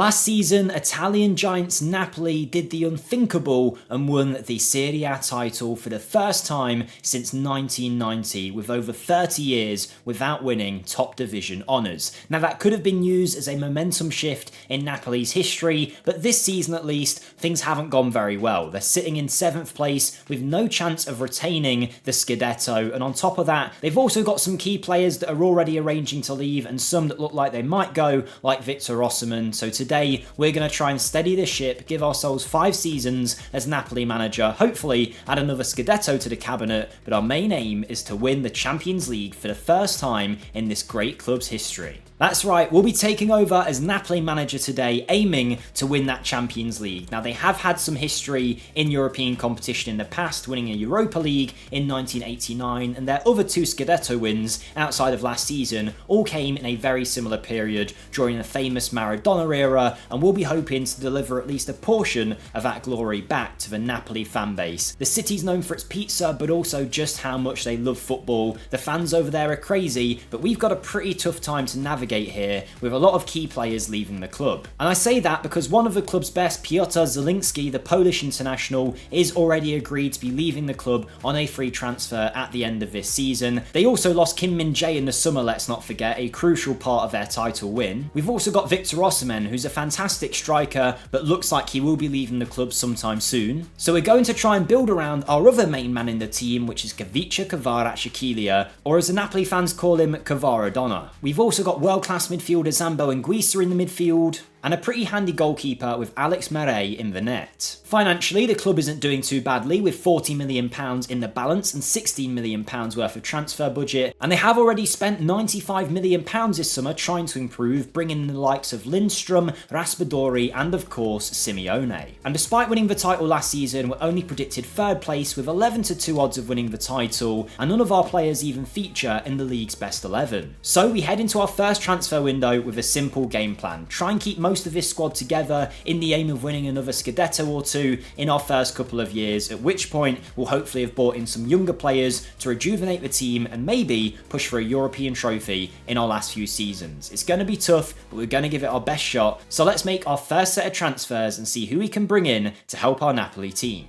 Last season, Italian giants Napoli did the unthinkable and won the Serie A title for the first time since 1990, with over 30 years without winning top division honours. Now that could have been used as a momentum shift in Napoli's history, but this season at least, things haven't gone very well. They're sitting in 7th place with no chance of retaining the Scudetto, and on top of that, they've also got some key players that are already arranging to leave and some that look like they might go, like Victor Osimhen. So today, we're going to try and steady this ship, give ourselves 5 seasons as Napoli manager, hopefully add another Scudetto to the cabinet, but our main aim is to win the Champions League for the first time in this great club's history. That's right, we'll be taking over as Napoli manager today, aiming to win that Champions League. Now, they have had some history in European competition in the past, winning a Europa League in 1989, and their other 2 Scudetto wins outside of last season all came in a very similar period during the famous Maradona era, and we'll be hoping to deliver at least a portion of that glory back to the Napoli fan base. The city's known for its pizza, but also just how much they love football. The fans over there are crazy, but we've got a pretty tough time to navigate here, with a lot of key players leaving the club. And I say that because one of the club's best, Piotr Zielinski, the Polish international, is already agreed to be leaving the club on a free transfer at the end of this season. They also lost Kim Min-jae in the summer, let's not forget, a crucial part of their title win. We've also got Victor Osimhen, who's a fantastic striker, but looks like he will be leaving the club sometime soon. So we're going to try and build around our other main man in the team, which is Kavicha Kvaratskhelia, or as the Napoli fans call him, Kvaradona. We've also got world-class midfielder Zambo Anguissa in the midfield, and a pretty handy goalkeeper with Alex Meret in the net. Financially, the club isn't doing too badly, with £40 million in the balance and £16 million worth of transfer budget, and they have already spent £95 million this summer trying to improve, bringing in the likes of Lindstrom, Raspadori, and of course Simeone. And despite winning the title last season, we're only predicted 3rd place with 11-2 odds of winning the title, and none of our players even feature in the league's best 11. So we head into our first transfer window with a simple game plan. Try and keep most of this squad together in the aim of winning another Scudetto or 2 in our first couple of years, at which point we'll hopefully have brought in some younger players to rejuvenate the team and maybe push for a European trophy in our last few seasons. It's going to be tough, but we're going to give it our best shot, so let's make our first set of transfers and see who we can bring in to help our Napoli team.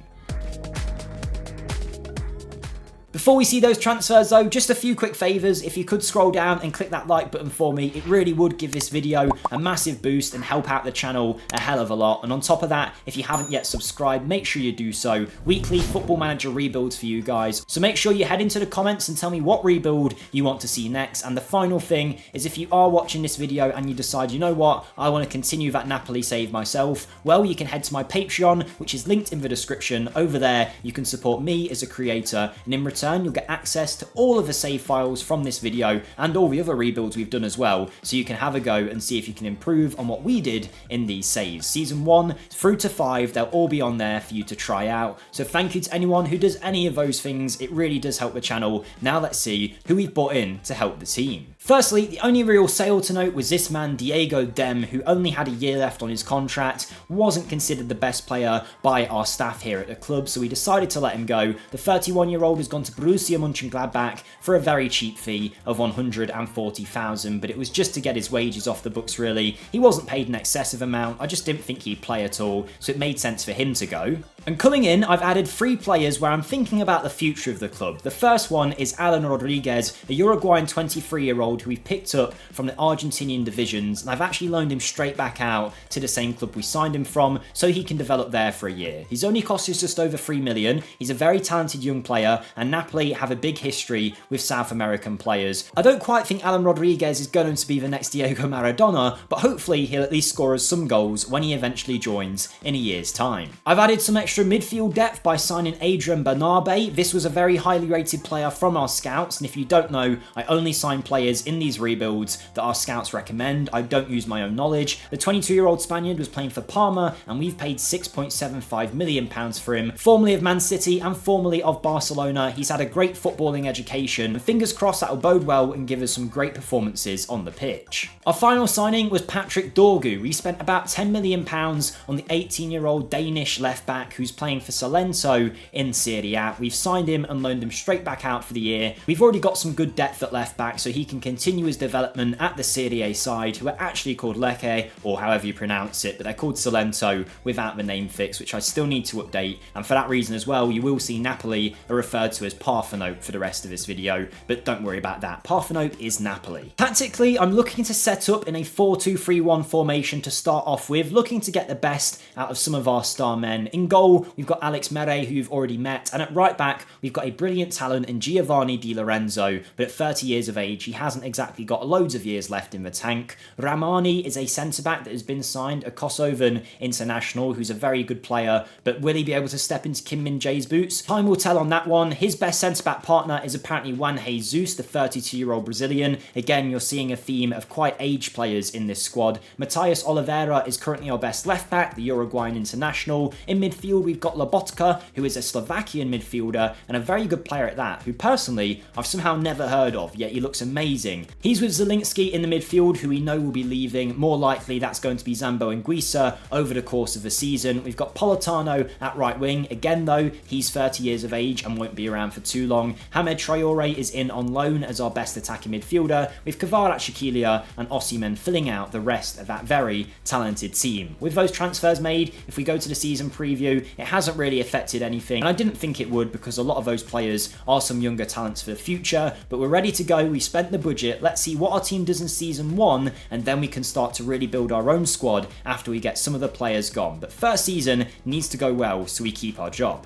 Before we see those transfers though, just a few quick favours. If you could scroll down and click that like button for me, it really would give this video a massive boost and help out the channel a hell of a lot. And on top of that, if you haven't yet subscribed, make sure you do so. Weekly Football Manager rebuilds for you guys. So make sure you head into the comments and tell me what rebuild you want to see next. And the final thing is, if you are watching this video and you decide, you know what, I want to continue that Napoli save myself, well, you can head to my Patreon, which is linked in the description. Over there, you can support me as a creator, and in return, you'll get access to all of the save files from this video and all the other rebuilds we've done as well, so you can have a go and see if you can improve on what we did in these saves. Season 1 through to 5, they'll all be on there for you to try out. So thank you to anyone who does any of those things. It really does help the channel. Now let's see who we've brought in to help the team. Firstly, the only real sale to note was this man, Diego Dem, who only had a year left on his contract, wasn't considered the best player by our staff here at the club, so we decided to let him go. The 31-year-old has gone to Borussia Mönchengladbach for a very cheap fee of $140,000, but it was just to get his wages off the books really. He wasn't paid an excessive amount, I just didn't think he'd play at all, so it made sense for him to go. And coming in, I've added 3 players where I'm thinking about the future of the club. The first one is Alan Rodriguez, a Uruguayan 23-year-old who we've picked up from the Argentinian divisions, and I've actually loaned him straight back out to the same club we signed him from, so he can develop there for a year. He's only cost us just over $3 million. He's a very talented young player, and Napoli have a big history with South American players. I don't quite think Alan Rodriguez is going to be the next Diego Maradona, but hopefully he'll at least score us some goals when he eventually joins in a year's time. I've added some extra midfield depth by signing Adrian Bernabe. This was a very highly rated player from our scouts, and if you don't know, I only sign players in these rebuilds that our scouts recommend. I don't use my own knowledge. The 22-year-old Spaniard was playing for Parma, and we've paid £6.75 million for him. Formerly of Man City and formerly of Barcelona, he's had a great footballing education. Fingers crossed that'll bode well and give us some great performances on the pitch. Our final signing was Patrick Dorgu. We spent about £10 million on the 18-year-old Danish left-back who's playing for Salento in Serie A. We've signed him and loaned him straight back out for the year. We've already got some good depth at left back, so he can continue his development at the Serie A side, who are actually called Lecce, or however you pronounce it, but they're called Salento without the name fix, which I still need to update. And for that reason as well, you will see Napoli are referred to as Parthenope for the rest of this video, but don't worry about that. Parthenope is Napoli. Tactically, I'm looking to set up in a 4-2-3-1 formation to start off with, looking to get the best out of some of our star men. In goal, we've got Alex Mere, who you've already met, and at right back, we've got a brilliant talent in Giovanni Di Lorenzo, but at 30 years of age, he hasn't exactly got loads of years left in the tank. Ramani is a centre-back that has been signed, a Kosovan international, who's a very good player, but will he be able to step into Kim Min-jae's boots? Time will tell on that one. His best centre-back partner is apparently Juan Jesus, the 32-year-old Brazilian. Again, you're seeing a theme of quite aged players in this squad. Matias Oliveira is currently our best left-back, the Uruguayan international. In midfield, we've got Lobotka, who is a Slovakian midfielder, and a very good player at that, who personally, I've somehow never heard of, yet he looks amazing. He's with Zielinski in the midfield, who we know will be leaving. More likely, that's going to be Zambo Anguissa over the course of the season. We've got Politano at right wing. Again, though, he's 30 years of age and won't be around for too long. Hamed Traore is in on loan as our best attacking midfielder, with Kvaratskhelia and Osimhen filling out the rest of that very talented team. With those transfers made, if we go to the season preview, it hasn't really affected anything, and I didn't think it would because a lot of those players are some younger talents for the future, but we're ready to go. We spent the budget. Let's see what our team does in season 1, and then we can start to really build our own squad after we get some of the players gone. But first season needs to go well so we keep our job.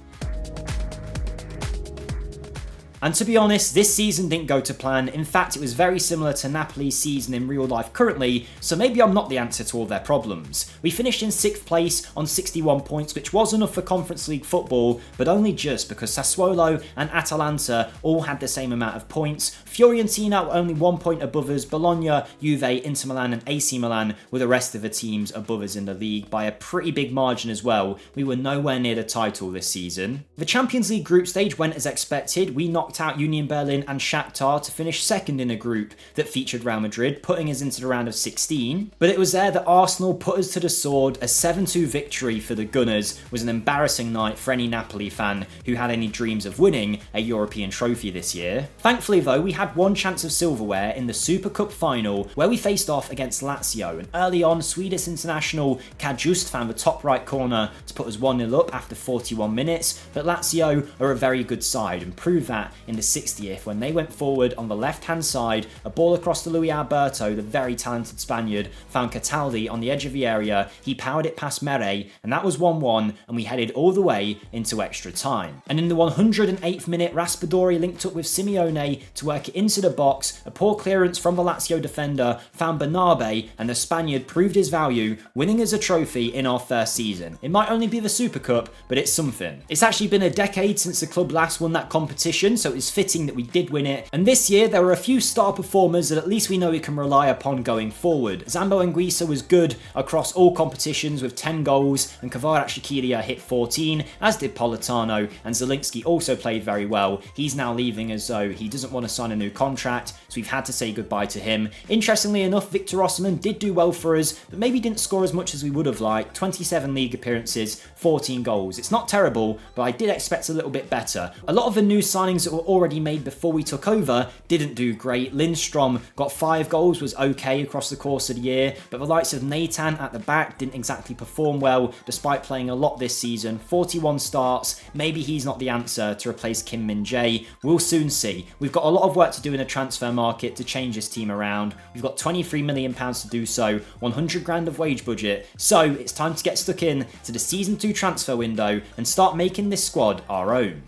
And to be honest, this season didn't go to plan. In fact, it was very similar to Napoli's season in real life currently, so maybe I'm not the answer to all their problems. We finished in 6th place on 61 points, which was enough for Conference League football, but only just because Sassuolo and Atalanta all had the same amount of points. Fiorentina were only 1 point above us. Bologna, Juve, Inter Milan and AC Milan were the rest of the teams above us in the league by a pretty big margin as well. We were nowhere near the title this season. The Champions League group stage went as expected. We knocked out Union Berlin and Shakhtar to finish second in a group that featured Real Madrid, putting us into the round of 16. But it was there that Arsenal put us to the sword. A 7-2 victory for the Gunners was an embarrassing night for any Napoli fan who had any dreams of winning a European trophy this year. Thankfully though, we had one chance of silverware in the Super Cup final where we faced off against Lazio, and early on Swedish international Kajust found the top right corner to put us 1-0 up after 41 minutes, but Lazio are a very good side and proved that in the 60th when they went forward on the left hand side. A ball across to Luis Alberto, the very talented Spaniard, found Cataldi on the edge of the area. He powered it past Mere, and that was 1-1, and we headed all the way into extra time. And in the 108th minute, Raspadori linked up with Simeone to work it into the box. A poor clearance from the Lazio defender found Bernabe, and the Spaniard proved his value, winning us a trophy in our first season. It might only be the Super Cup, but it's something. It's actually been a decade since the club last won that competition, so it's fitting that we did win it. And this year, there were a few star performers that at least we know we can rely upon going forward. Zambo Anguissa was good across all competitions with 10 goals, and Kvaratskhelia hit 14, as did Politano, and Zielinski also played very well. He's now leaving as though he doesn't want to sign a new contract, so we've had to say goodbye to him. Interestingly enough, Victor Osimhen did do well for us, but maybe didn't score as much as we would have liked. 27 league appearances, 14 goals. It's not terrible, but I did expect a little bit better. A lot of the new signings that were already made before we took over didn't do great. Lindstrom got 5 goals, was okay across the course of the year, but the likes of Nathan at the back didn't exactly perform well despite playing a lot this season. 41 starts, maybe he's not the answer to replace Kim Min-jae. We'll soon see. We've got a lot of work to do in the transfer market to change this team around. We've got £23 million to do so, 100 grand of wage budget, so it's time to get stuck in to the season 2 transfer window and start making this squad our own.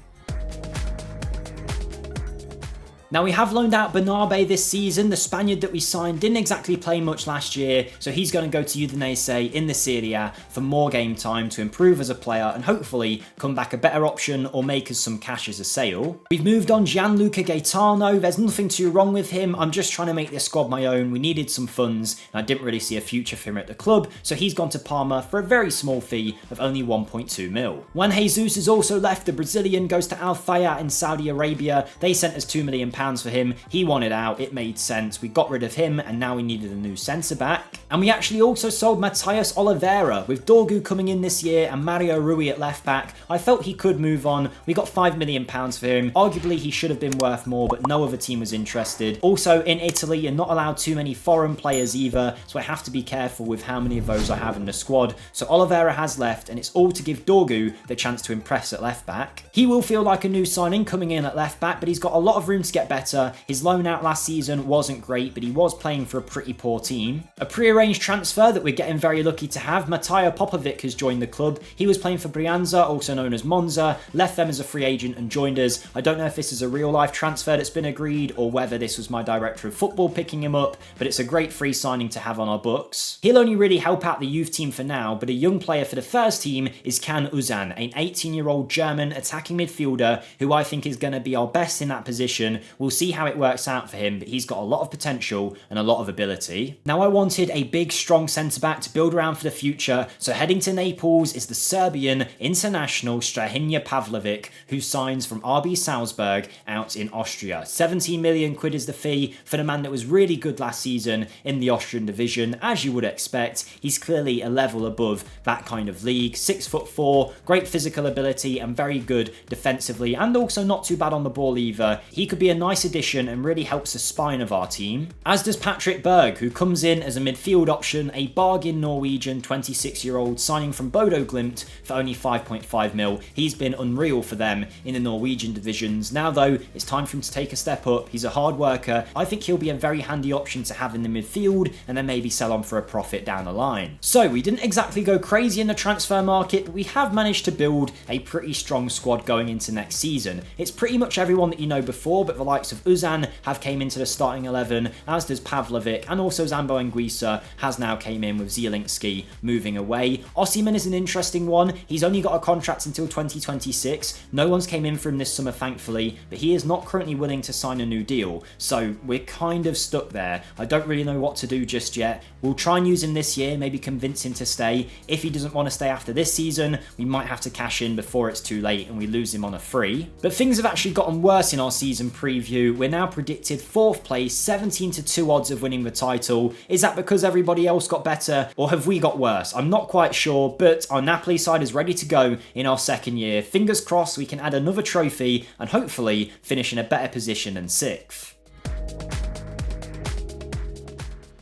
Now, we have loaned out Bernabe this season. The Spaniard that we signed didn't exactly play much last year, so he's going to go to Udinese in the Serie A for more game time to improve as a player and hopefully come back a better option or make us some cash as a sale. We've moved on Gianluca Gaetano. There's nothing too wrong with him. I'm just trying to make this squad my own. We needed some funds and I didn't really see a future for him at the club, so he's gone to Parma for a very small fee of only 1.2 mil. Juan Jesus has also left. The Brazilian goes to Al Fayat in Saudi Arabia. They sent us £2 million for him. He wanted out, it made sense. We got rid of him, and now we needed a new centre-back. And we actually also sold Matías Oliveira. With Dorgu coming in this year and Mario Rui at left-back, I felt he could move on. We got £5 million for him. Arguably, he should have been worth more, but no other team was interested. Also, in Italy, you're not allowed too many foreign players either, so I have to be careful with how many of those I have in the squad. So Oliveira has left, and it's all to give Dorgu the chance to impress at left-back. He will feel like a new signing coming in at left-back, but he's got a lot of room to get better. His loan out last season wasn't great, but he was playing for a pretty poor team. A pre-arranged transfer that we're getting very lucky to have, Mateo Popovic has joined the club. He was playing for Brianza, also known as Monza, left them as a free agent and joined us. I don't know if this is a real-life transfer that's been agreed or whether this was my director of football picking him up, but it's a great free signing to have on our books. He'll only really help out the youth team for now, but a young player for the first team is Can Uzan, an 18-year-old German attacking midfielder who I think is going to be our best in that position. We'll see how it works out for him, but he's got a lot of potential and a lot of ability. Now, I wanted a big, strong centre-back to build around for the future, so heading to Naples is the Serbian international Strahinja Pavlovic, who signs from RB Salzburg out in Austria. 17 million quid is the fee for the man that was really good last season in the Austrian division. As you would expect, he's clearly a level above that kind of league. 6'4", great physical ability and very good defensively, and also not too bad on the ball either. He could be a nice addition and really helps the spine of our team. As does Patrick Berg, who comes in as a midfield option, a bargain Norwegian 26-year-old signing from Bodo Glimt for only 5.5 mil. He's been unreal for them in the Norwegian divisions. Now though, it's time for him to take a step up. He's a hard worker. I think he'll be a very handy option to have in the midfield and then maybe sell on for a profit down the line. So we didn't exactly go crazy in the transfer market, but we have managed to build a pretty strong squad going into next season. It's pretty much everyone that you know before, but the likes of Uzan have came into the starting 11, as does Pavlovic, and also Zambo Anguissa has now came in with Zielinski moving away. Osimhen is an interesting one. He's only got a contract until 2026. No one's came in for him this summer, thankfully, but he is not currently willing to sign a new deal, so we're kind of stuck there. I don't really know what to do just yet. We'll try and use him this year, maybe convince him to stay. If he doesn't want to stay after this season, we might have to cash in before it's too late and we lose him on a free. But things have actually gotten worse in our season preview. We're now predicted 4th place, 17-2 odds of winning the title. Is that because everybody else got better, or have we got worse? I'm not quite sure, but our Napoli side is ready to go in our second year. Fingers crossed we can add another trophy and hopefully finish in a better position than 6th.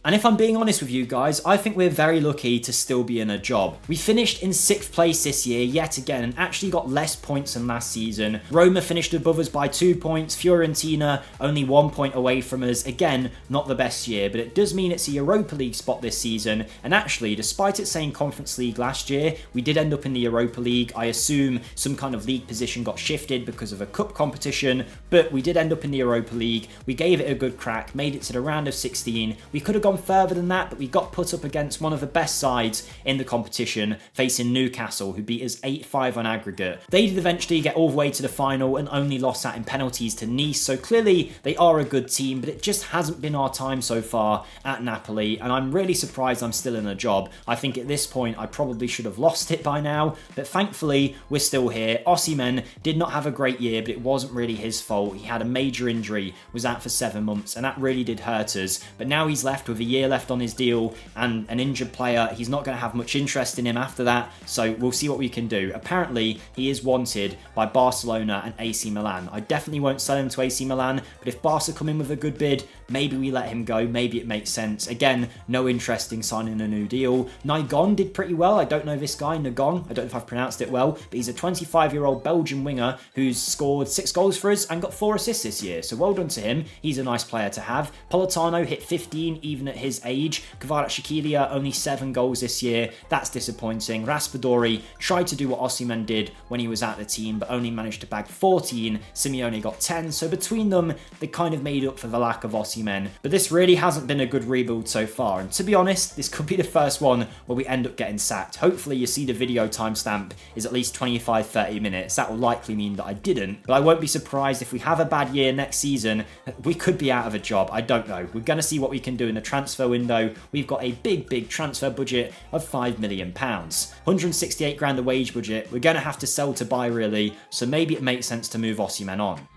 And if I'm being honest with you guys, I think we're very lucky to still be in a job. We finished in 6th place this year yet again and actually got less points than last season. Roma finished above us by 2 points, Fiorentina only 1 point away from us. Again, not the best year, but it does mean it's a Europa League spot this season. And actually, despite it saying Conference League last year, we did end up in the Europa League. I assume some kind of league position got shifted because of a cup competition, but we did end up in the Europa League. We gave it a good crack, made it to the round of 16. We could have gone further than that, but we got put up against one of the best sides in the competition, facing Newcastle, who beat us 8-5 on aggregate. They did eventually get all the way to the final and only lost that in penalties to Nice, so clearly they are a good team, but it just hasn't been our time so far at Napoli, and I'm really surprised I'm still in a job. I think at this point I probably should have lost it by now, but thankfully we're still here. Osimhen did not have a great year, but it wasn't really his fault. He had a major injury, was out for 7 months, and that really did hurt us, but now he's left with a year left on his deal and an injured player. He's not going to have much interest in him after that, so we'll see what we can do. Apparently he is wanted by Barcelona and AC Milan. I definitely won't sell him to AC Milan, but if Barca come in with a good bid, maybe we let him go. Maybe it makes sense. Again, no interest in signing a new deal. Nagon did pretty well. I don't know this guy, Nagon. I don't know if I've pronounced it well, but he's a 25-year-old Belgian winger who's scored 6 goals for us and got 4 assists this year, so well done to him. He's a nice player to have. Politano hit 15 even at his age. Kvaratskhelia only 7 goals this year. That's disappointing. Raspadori tried to do what Osimhen did when he was at the team, but only managed to bag 14. Simeone got 10, so between them, they kind of made up for the lack of Osimhen. But this really hasn't been a good rebuild so far, and to be honest, this could be the first one where we end up getting sacked. Hopefully you see the video timestamp is at least 25-30 minutes. That will likely mean that I didn't, but I won't be surprised if we have a bad year next season. We could be out of a job. I don't know. We're going to see what we can do in the transfer window. We've got a big transfer budget of £5 million. 168 grand the wage budget. We're going to have to sell to buy really, so maybe it makes sense to move Osimhen on.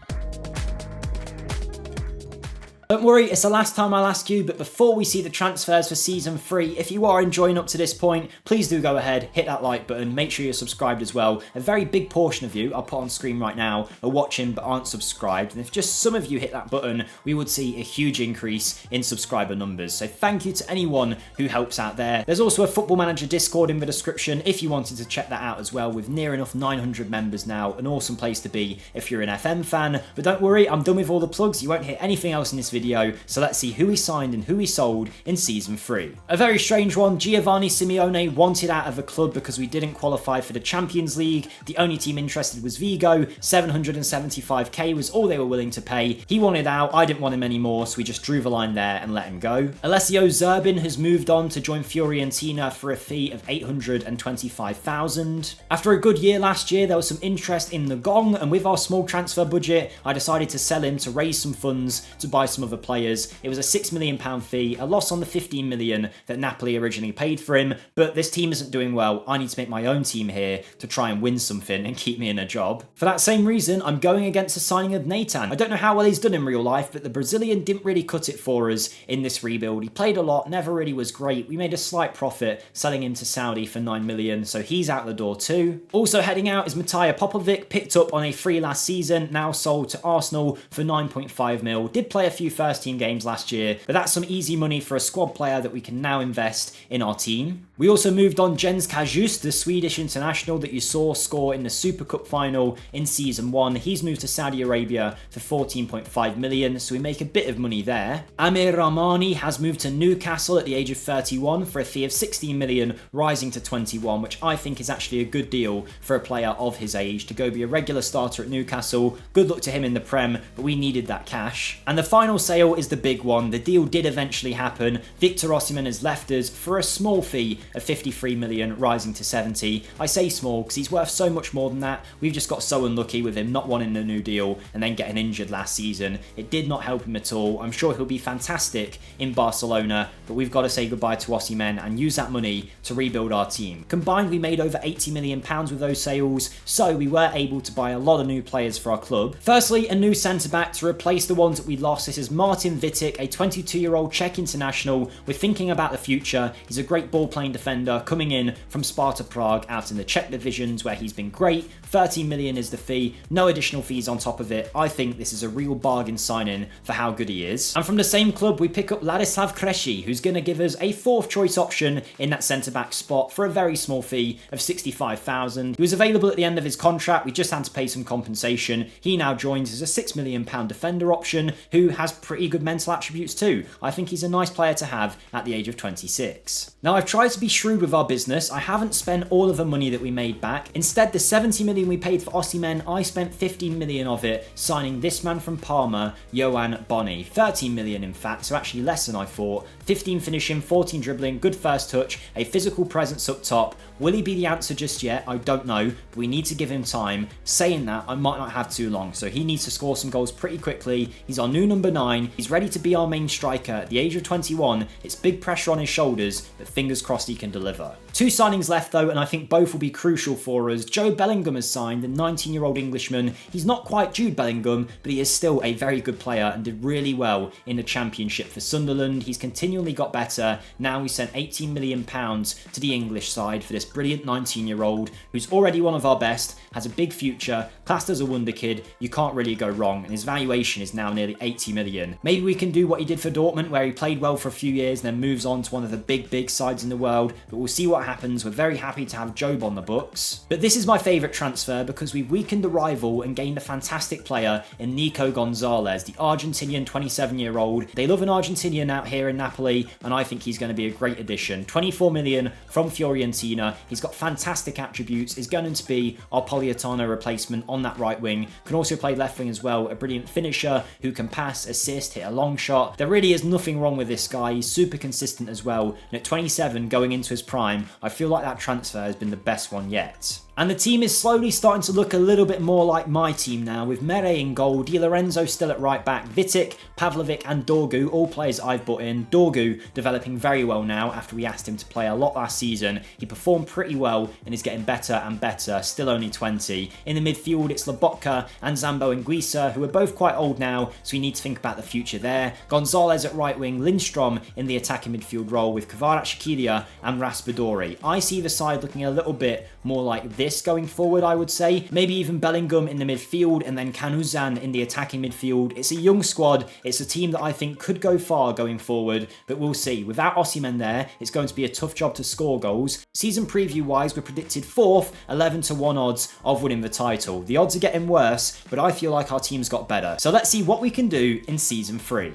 Don't worry, it's the last time I'll ask you, but before we see the transfers for season 3, if you are enjoying up to this point, please do go ahead, hit that like button, make sure you're subscribed as well. A very big portion of you, I'll put on screen right now, are watching but aren't subscribed, and if just some of you hit that button, we would see a huge increase in subscriber numbers. So thank you to anyone who helps out there. There's also a Football Manager Discord in the description if you wanted to check that out as well, with near enough 900 members now. An awesome place to be if you're an FM fan. But don't worry, I'm done with all the plugs, you won't hear anything else in this video. So let's see who he signed and who he sold in season 3. A very strange one. Giovanni Simeone wanted out of the club because we didn't qualify for the Champions League. The only team interested was Vigo. 775k was all they were willing to pay. He wanted out, I didn't want him anymore, so we just drew the line there and let him go. Alessio Zerbin has moved on to join Fiorentina for a fee of 825,000. After a good year last year, there was some interest in the Gong, and with our small transfer budget, I decided to sell him to raise some funds to buy some other players. It was a £6 million fee, a loss on the 15 million that Napoli originally paid for him, but this team isn't doing well. I need to make my own team here to try and win something and keep me in a job. For that same reason, I'm going against the signing of Nathan. I don't know how well he's done in real life, but the Brazilian didn't really cut it for us in this rebuild. He played a lot, never really was great. We made a slight profit selling him to Saudi for 9 million, so he's out the door too. Also heading out is Matija Popovic, picked up on a free last season, now sold to Arsenal for 9.5 mil. Did play a few first team games last year, but that's some easy money for a squad player that we can now invest in our team. We also moved on Jens Kajus, the Swedish international that you saw score in the Super Cup final in season 1. He's moved to Saudi Arabia for 14.5 million, so we make a bit of money there. Amir Rahmani has moved to Newcastle at the age of 31 for a fee of 16 million, rising to 21, which I think is actually a good deal for a player of his age to go be a regular starter at Newcastle. Good luck to him in the Prem, but we needed that cash. And the final sale is the big one. The deal did eventually happen. Victor Osimhen has left us for a small fee of 53 million, rising to 70. I say small because he's worth so much more than that. We've just got so unlucky with him not wanting a new deal and then getting injured last season. It did not help him at all. I'm sure he'll be fantastic in Barcelona, but we've got to say goodbye to Osimhen and use that money to rebuild our team. Combined, we made over 80 million pounds with those sales, so we were able to buy a lot of new players for our club. Firstly, a new centre-back to replace the ones that we lost. This is Martin Vitic, a 22-year-old Czech international. We're thinking about the future. He's a great ball-playing defender coming in from Sparta Prague out in the Czech divisions where he's been great. 13 million is the fee, no additional fees on top of it. I think this is a real bargain signing for how good he is. And from the same club, we pick up Ladislav Krejci, who's going to give us a 4th choice option in that centre-back spot for a very small fee of 65,000. He was available at the end of his contract. We just had to pay some compensation. He now joins as a £6 million defender option who has pretty good mental attributes too. I think he's a nice player to have at the age of 26. Now, I've tried to be shrewd with our business. I haven't spent all of the money that we made back. Instead, the 70 million we paid for Osimhen, I spent 15 million of it signing this man from Parma, Yoann Bonni. 13 million in fact, so actually less than I thought. 15 finishing, 14 dribbling, good first touch, a physical presence up top. Will he be the answer just yet? I don't know, but we need to give him time. Saying that, I might not have too long, so he needs to score some goals pretty quickly. He's our new number 9. He's ready to be our main striker. At the age of 21, it's big pressure on his shoulders, but fingers crossed he can deliver. 2 signings left though, and I think both will be crucial for us. Joe Bellingham has signed, the 19-year-old Englishman. He's not quite Jude Bellingham, but he is still a very good player and did really well in the Championship for Sunderland. He's continually got better. Now we sent £18 million to the English side for this brilliant 19-year-old who's already one of our best, has a big future, classed as a wonder kid. You can't really go wrong, and his valuation is now nearly 80 million. Maybe we can do what he did for Dortmund, where he played well for a few years, then moves on to one of the big sides in the world, but we'll see what happens. We're very happy to have Job on the books. But this is my favourite transfer because we weakened the rival and gained a fantastic player in Nico Gonzalez, the Argentinian 27-year-old. They love an Argentinian out here in Napoli, and I think he's going to be a great addition. 24 million from Fiorentina. He's got fantastic attributes, is going to be our Politano replacement on that right wing. Can also play left wing as well, a brilliant finisher who can pass, assist, hit a long shot. There really is nothing wrong with this guy. He's super consistent as well, and at 27 going into his prime, I feel like that transfer has been the best one yet. And the team is slowly starting to look a little bit more like my team now, with Mere in goal, Di Lorenzo still at right back, Vitic, Pavlovic and Dorgu, all players I've brought in. Dorgu developing very well now after we asked him to play a lot last season. He performed pretty well and is getting better and better, still only 20. In the midfield, it's Lobotka and Zambo Anguissa, who are both quite old now, so we need to think about the future there. Gonzalez at right wing, Lindstrom in the attacking midfield role with Kvaratskhelia and Raspadori. I see the side looking a little bit more like this going forward, I would say. Maybe even Bellingham in the midfield and then Canuzan in the attacking midfield. It's a young squad. It's a team that I think could go far going forward, but we'll see. Without Osimhen there, it's going to be a tough job to score goals. Season preview wise, we're predicted 4th, 11-1 odds of winning the title. The odds are getting worse, but I feel like our team's got better. So let's see what we can do in season 3.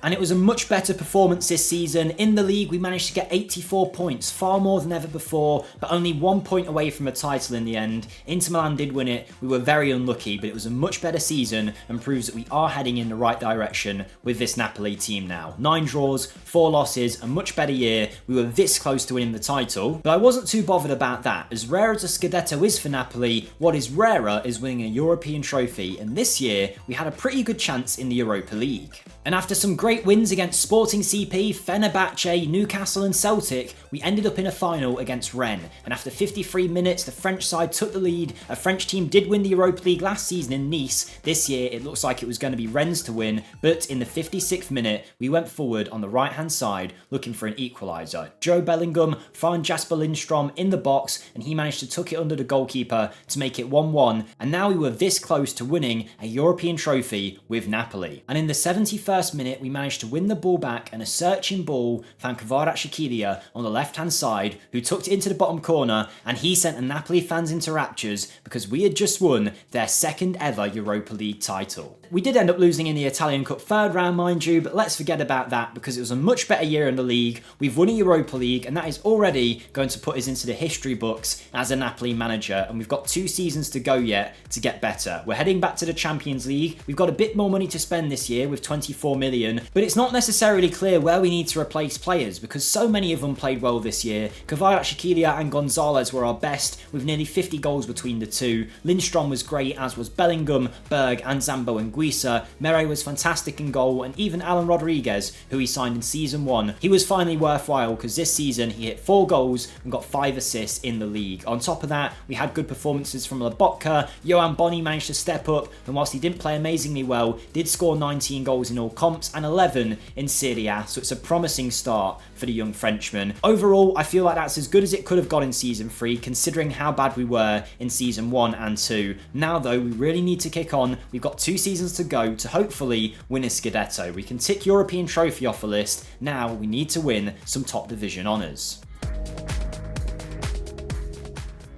And it was a much better performance this season. In the league, we managed to get 84 points, far more than ever before, but only 1 point away from a title in the end. Inter Milan did win it. We were very unlucky, but it was a much better season and proves that we are heading in the right direction with this Napoli team now. 9 draws, 4 losses, a much better year. We were this close to winning the title, but I wasn't too bothered about that. As rare as a Scudetto is for Napoli, what is rarer is winning a European trophy, and this year, we had a pretty good chance in the Europa League. And after some great wins against Sporting CP, Fenerbahce, Newcastle and Celtic, we ended up in a final against Rennes. And after 53 minutes, the French side took the lead. A French team did win the Europa League last season in Nice. This year, it looks like it was going to be Rennes to win, but in the 56th minute, we went forward on the right-hand side looking for an equaliser. Joe Bellingham found Jasper Lindstrom in the box, and he managed to tuck it under the goalkeeper to make it 1-1, and now we were this close to winning a European trophy with Napoli. And in the 71st minute, we managed to win the ball back, and a searching ball found Kvaratskhelia on the left-hand side, who tucked it into the bottom corner, and he sent the Napoli fans into raptures because we had just won their 2nd ever Europa League title. We did end up losing in the Italian Cup 3rd round, mind you, but let's forget about that because it was a much better year in the league. We've won a Europa League, and that is already going to put us into the history books as a Napoli manager, and we've got 2 seasons to go yet to get better. We're heading back to the Champions League. We've got a bit more money to spend this year with 24 million, but it's not necessarily clear where we need to replace players because so many of them played well this year. Kvaratskhelia and Gonzalez were our best with nearly 50 goals between the two. Lindstrom was great, as was Bellingham, Berg and Zambo Anguissa. Mere was fantastic in goal, and even Alan Rodriguez, who he signed in season 1, he was finally worthwhile because this season he hit 4 goals and got 5 assists in the league. On top of that, we had good performances from Lobotka. Johan Boni managed to step up, and whilst he didn't play amazingly well, did score 19 goals in all comps and 11 in Serie A, so it's a promising start for the young Frenchman. Overall, I feel like that's as good as it could have got in season 3, considering how bad we were in season 1 and 2. Now though, we really need to kick on. We've got 2 seasons to go to hopefully win a Scudetto. We can tick European trophy off the list. Now we need to win some top division honours.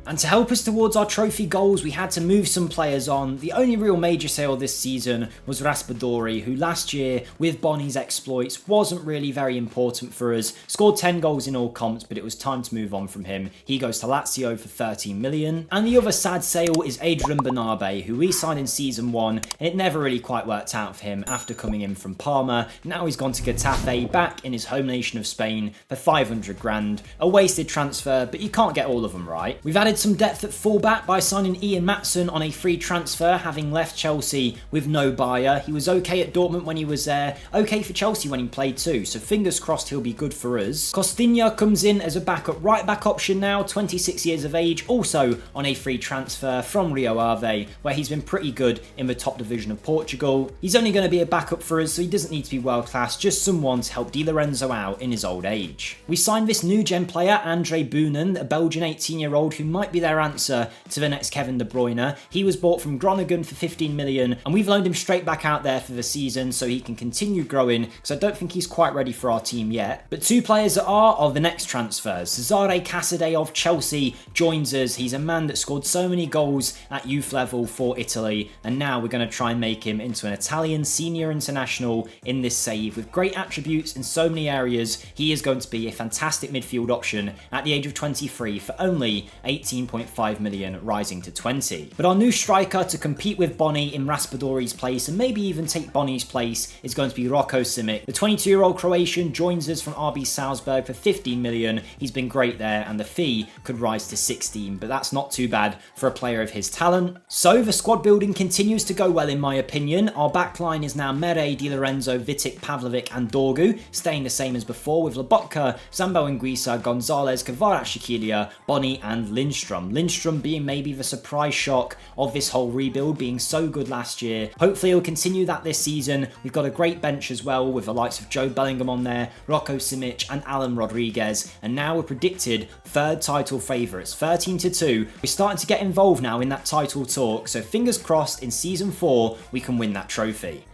And to help us towards our trophy goals, we had to move some players on. The only real major sale this season was Raspadori, who last year, with Boni's exploits, wasn't really very important for us. Scored 10 goals in all comps, but it was time to move on from him. He goes to Lazio for 13 million. And the other sad sale is Adrian Bernabe, who we signed in season 1, and it never really quite worked out for him after coming in from Parma. Now he's gone to Getafe, back in his home nation of Spain, for 500 grand. A wasted transfer, but you can't get all of them right. We've added some depth at fullback by signing Ian Maatsen on a free transfer, having left Chelsea with no buyer. He was okay at Dortmund when he was there, okay for Chelsea when he played too, so fingers crossed he'll be good for us. Costinha comes in as a backup right back option now, 26 years of age, also on a free transfer from Rio Ave, where he's been pretty good in the top division of Portugal. He's only going to be a backup for us, so he doesn't need to be world class, just someone to help Di Lorenzo out in his old age. We signed this new gen player, Andre Boonen, a Belgian 18-year-old who might be their answer to the next Kevin De Bruyne. He was bought from Groningen for 15 million, and we've loaned him straight back out there for the season so he can continue growing, because I don't think he's quite ready for our team yet. But 2 players that are the next transfers. Cesare Casade of Chelsea joins us. He's a man that scored so many goals at youth level for Italy, and now we're going to try and make him into an Italian senior international in this save. With great attributes in so many areas, he is going to be a fantastic midfield option at the age of 23 for only 18 18.5 million, rising to 20. But our new striker to compete with Boni in Raspadori's place and maybe even take Boni's place is going to be Roko Simic. The 22-year-old Croatian joins us from RB Salzburg for 15 million. He's been great there and the fee could rise to 16, but that's not too bad for a player of his talent. So the squad building continues to go well in my opinion. Our backline is now Mere, Di Lorenzo, Vitic, Pavlovic and Dorgu, staying the same as before with Lobotka, Zambo Anguissa, Gonzalez, Kvaratskhelia, Boni and Lindstrom. Lindstrom being maybe the surprise shock of this whole rebuild, being so good last year. Hopefully he'll continue that this season. We've got a great bench as well with the likes of Joe Bellingham on there, Rocco Simic and Alan Rodriguez, and now we're predicted third title favourites, 13-2. We're starting to get involved now in that title talk, so fingers crossed in season 4 we can win that trophy.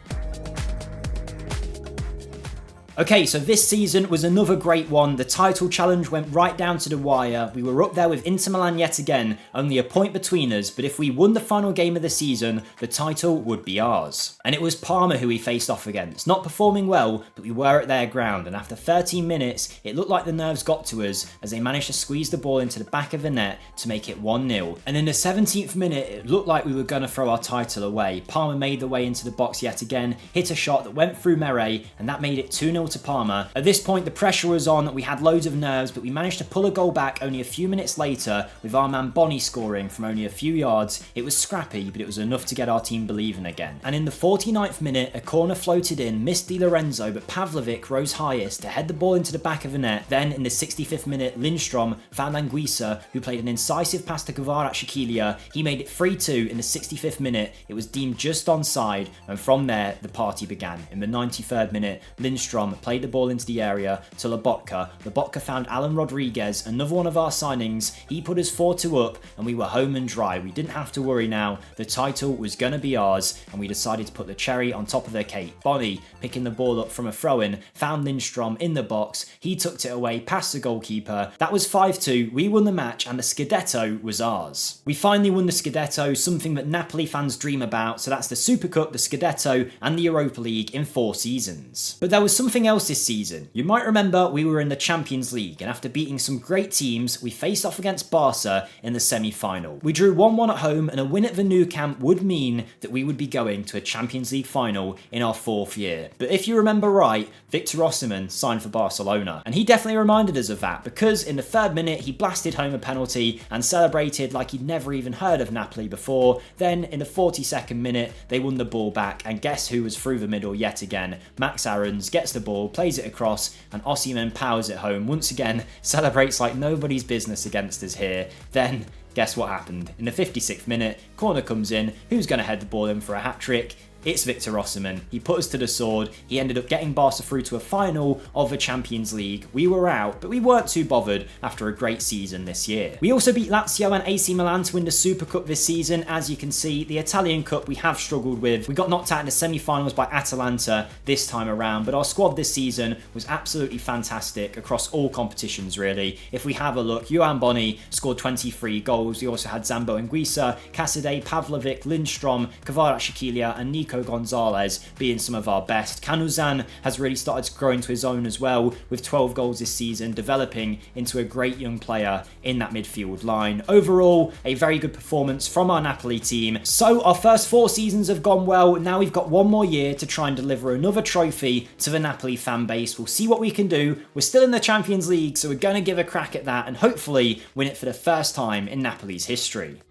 Okay, so this season was another great one. The title challenge went right down to the wire. We were up there with Inter Milan yet again, only a point between us, but if we won the final game of the season, the title would be ours. And it was Parma who we faced off against. Not performing well, but we were at their ground, and after 13 minutes, it looked like the nerves got to us as they managed to squeeze the ball into the back of the net to make it 1-0. And in the 17th minute, it looked like we were going to throw our title away. Parma made their way into the box yet again, hit a shot that went through Mere, and that made it 2-0 to Parma. At this point the pressure was on, we had loads of nerves, but we managed to pull a goal back only a few minutes later with our man Boni scoring from only a few yards. It was scrappy, but it was enough to get our team believing again. And in the 49th minute a corner floated in, missed Di Lorenzo, but Pavlovic rose highest to head the ball into the back of the net. Then in the 65th minute Lindstrom found Anguissa, who played an incisive pass to Kvaratskhelia. He made it 3-2 in the 65th minute. It was deemed just onside, and from there the party began. In the 93rd minute Lindstrom played the ball into the area to Lobotka. Lobotka found Alan Rodriguez, another one of our signings. He put us 4-2 up and we were home and dry. We didn't have to worry now. The title was going to be ours, and we decided to put the cherry on top of the cake. Boni, picking the ball up from a throw-in, found Lindstrom in the box. He tucked it away past the goalkeeper. That was 5-2. We won the match and the Scudetto was ours. We finally won the Scudetto, something that Napoli fans dream about. So that's the Super Cup, the Scudetto and the Europa League in 4 seasons. But there was something else this season. You might remember we were in the Champions League, and after beating some great teams, we faced off against Barca in the semi-final. We drew 1-1 at home, and a win at the Nou Camp would mean that we would be going to a Champions League final in our 4th year. But if you remember right, Victor Osimhen signed for Barcelona, and he definitely reminded us of that, because in the 3rd minute he blasted home a penalty and celebrated like he'd never even heard of Napoli before. Then in the 42nd minute they won the ball back, and guess who was through the middle yet again? Max Aarons gets the ball, plays it across, and Osimhen powers it home. Once again, celebrates like nobody's business against us here. Then, guess what happened? In the 56th minute, corner comes in. Who's going to head the ball in for a hat-trick? It's Victor Osimhen. He put us to the sword. He ended up getting Barca through to a final of the Champions League. We were out, but we weren't too bothered after a great season this year. We also beat Lazio and AC Milan to win the Super Cup this season. As you can see, the Italian Cup we have struggled with. We got knocked out in the semi-finals by Atalanta this time around, but our squad this season was absolutely fantastic across all competitions really. If we have a look, Yohan Boni scored 23 goals. We also had Zambo Anguissa, Casade, Pavlovic, Lindstrom, Kvaratskhelia and Nico Gonzalez being some of our best. Canuzan has really started to grow into his own as well, with 12 goals this season, developing into a great young player in that midfield line. Overall, a very good performance from our Napoli team. So our first 4 seasons have gone well. Now we've got 1 more year to try and deliver another trophy to the Napoli fan base. We'll see what we can do. We're still in the Champions League, so we're going to give a crack at that and hopefully win it for the first time in Napoli's history.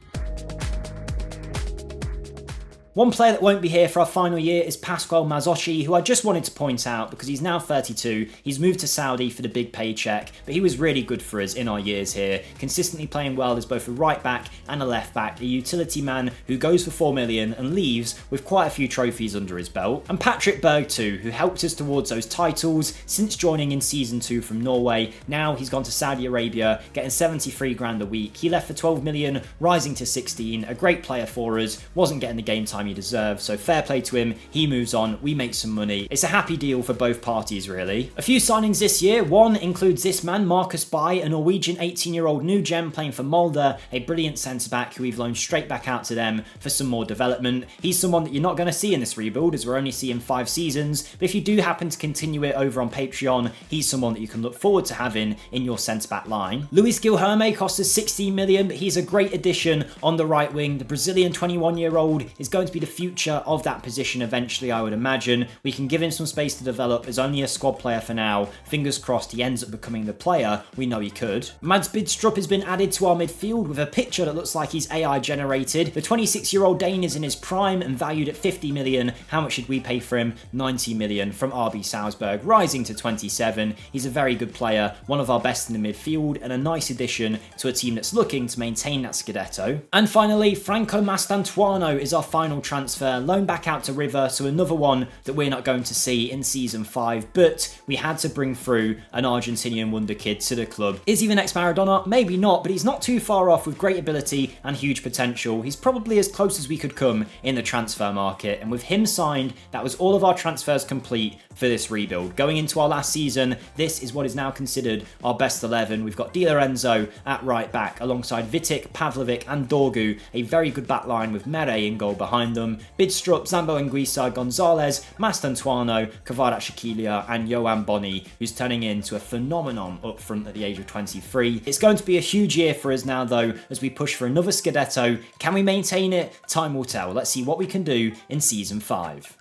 One player that won't be here for our final year is Pasquale Mazzocchi, who I just wanted to point out because he's now 32. He's moved to Saudi for the big paycheck, but he was really good for us in our years here, consistently playing well as both a right back and a left back, a utility man who goes for 4 million and leaves with quite a few trophies under his belt. And Patrick Berg too, who helped us towards those titles since joining in season 2 from Norway. Now he's gone to Saudi Arabia, getting 73 grand a week. He left for 12 million, rising to 16, a great player for us, wasn't getting the game time time he deserved, so fair play to him. He moves on, we make some money. It's a happy deal for both parties, really. A few signings this year. One includes this man, Marcus Bai, a Norwegian 18-year-old new gem playing for Molde, a brilliant centre-back who we've loaned straight back out to them for some more development. He's someone that you're not going to see in this rebuild, as we're only seeing 5 seasons, but if you do happen to continue it over on Patreon, he's someone that you can look forward to having in your centre-back line. Luis Guilherme cost us 16 million, but he's a great addition on the right wing. The Brazilian 21-year-old is going to be the future of that position eventually, I would imagine. We can give him some space to develop as only a squad player for now. Fingers crossed he ends up becoming the player we know he could. Mads Bidstrup has been added to our midfield with a picture that looks like he's AI generated. The 26-year-old Dane is in his prime and valued at 50 million. How much should we pay for him? 90 million from RB Salzburg, rising to 27. He's a very good player, one of our best in the midfield, and a nice addition to a team that's looking to maintain that Scudetto. And finally, Franco Mastantuono is our final transfer, loaned back out to River, so another one that we're not going to see in Season 5, but we had to bring through an Argentinian wonder kid to the club. Is he the next Maradona? Maybe not, but he's not too far off with great ability and huge potential. He's probably as close as we could come in the transfer market, and with him signed, that was all of our transfers complete for this rebuild. Going into our last season, this is what is now considered our best 11. We've got Di Lorenzo at right back, alongside Vitic, Pavlovic and Dorgu, a very good back line with Mere in goal behind them. Bidstrup, Zambo Anguissa, Gonzalez, Mastantuono, Kvaratskhelia and Yoann Bonni, who's turning into a phenomenon up front at the age of 23. It's going to be a huge year for us now though, as we push for another Scudetto. Can we maintain it? Time will tell. Let's see what we can do in Season 5.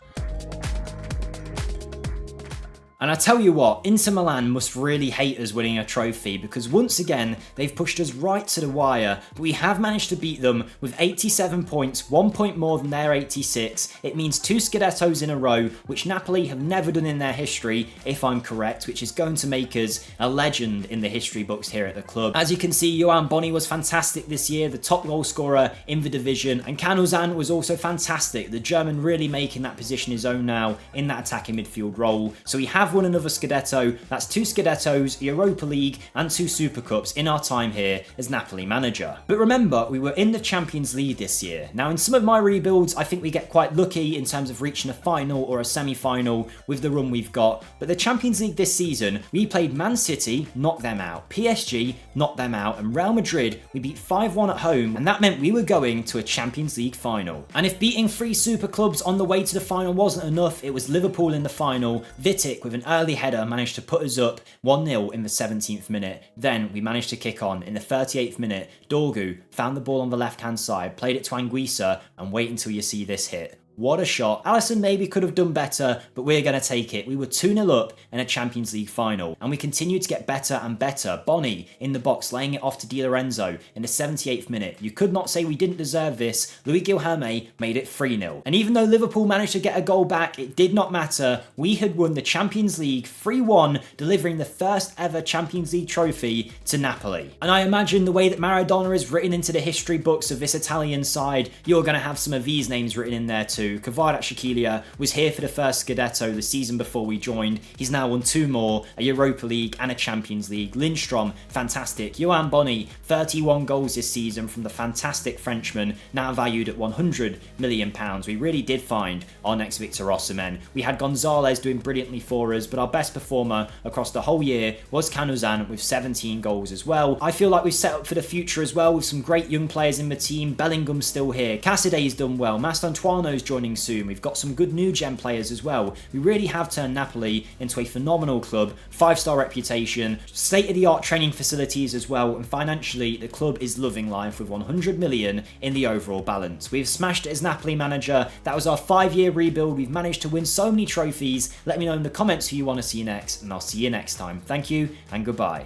And I tell you what, Inter Milan must really hate us winning a trophy, because once again, they've pushed us right to the wire, but we have managed to beat them with 87 points, 1 point more than their 86. It means 2 Scudettos in a row, which Napoli have never done in their history, if I'm correct, which is going to make us a legend in the history books here at the club. As you can see, Yoann Bonni was fantastic this year, the top goal scorer in the division, and Canuzan was also fantastic, the German really making that position his own now in that attacking midfield role. So we have won another Scudetto. That's 2 Scudettos, Europa League and 2 Super Cups in our time here as Napoli manager. But remember, we were in the Champions League this year. Now in some of my rebuilds, I think we get quite lucky in terms of reaching a final or a semi-final with the run we've got. But the Champions League this season, we played Man City, knocked them out, PSG, knocked them out, and Real Madrid, we beat 5-1 at home, and that meant we were going to a Champions League final. And if beating 3 super clubs on the way to the final wasn't enough, it was Liverpool in the final. Vitic with an early header managed to put us up 1-0 in the 17th minute. Then we managed to kick on in the 38th minute. Dorgu found the ball on the left hand side, played it to Anguissa, and wait until you see this hit. What a shot. Alisson maybe could have done better, but we're going to take it. We were 2-0 up in a Champions League final, and we continued to get better and better. Bonni in the box, laying it off to Di Lorenzo in the 78th minute. You could not say we didn't deserve this. Luis Guilherme made it 3-0. And even though Liverpool managed to get a goal back, it did not matter. We had won the Champions League 3-1, delivering the first ever Champions League trophy to Napoli. And I imagine the way that Maradona is written into the history books of this Italian side, you're going to have some of these names written in there too. Kvaratskhelia was here for the first Scudetto the season before we joined. He's now won 2 more, a Europa League and a Champions League. Lindstrom, fantastic. Yoann Bonni, 31 goals this season from the fantastic Frenchman, now valued at £100 million. We really did find our next Victor Osimhen. We had Gonzalez doing brilliantly for us, but our best performer across the whole year was Canuzan with 17 goals as well. I feel like we've set up for the future as well with some great young players in the team. Bellingham's still here. Casadei's done well. Mastantuono's joining soon. We've got some good new gen players as well. We really have turned Napoli into a phenomenal club, 5-star reputation, state-of-the-art training facilities as well, and financially the club is loving life with 100 million in the overall balance. We've smashed it as Napoli manager. That was our 5-year rebuild. We've managed to win so many trophies. Let me know in the comments who you want to see next, and I'll see you next time. Thank you and goodbye.